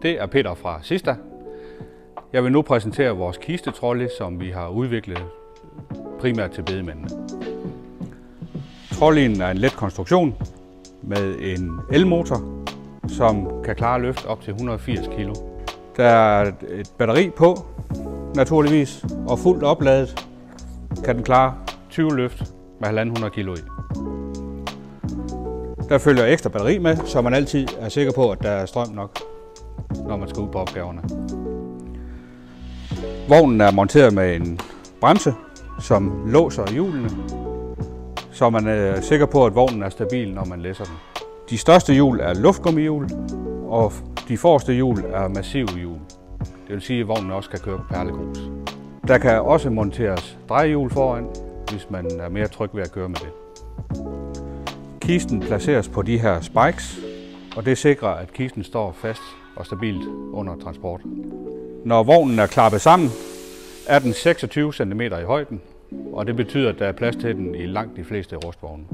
Det er Peter fra Sista. Jeg vil nu præsentere vores kistetrolley, som vi har udviklet primært til bedemændene. Trolleyen er en let konstruktion med en elmotor, som kan klare løft op til 180 kg. Der er et batteri på, naturligvis, og fuldt opladet kan den klare 20 løft med 1.500 kg i. Der følger ekstra batteri med, så man altid er sikker på, at der er strøm nok, når man skal ud på opgaverne. Vognen er monteret med en bremse, som låser hjulene, så man er sikker på, at vognen er stabil, når man læsser den. De største hjul er luftgummihjul, og de forreste hjul er massive hjul. Det vil sige, at vognen også kan køre på perlegrus. Der kan også monteres drejehjul foran, hvis man er mere tryg ved at køre med det. Kisten placeres på de her spikes, og det sikrer, at kisten står fast og stabilt under transport. Når vognen er klappet sammen, er den 26 cm i højden, og det betyder, at der er plads til den i langt de fleste rustvogne.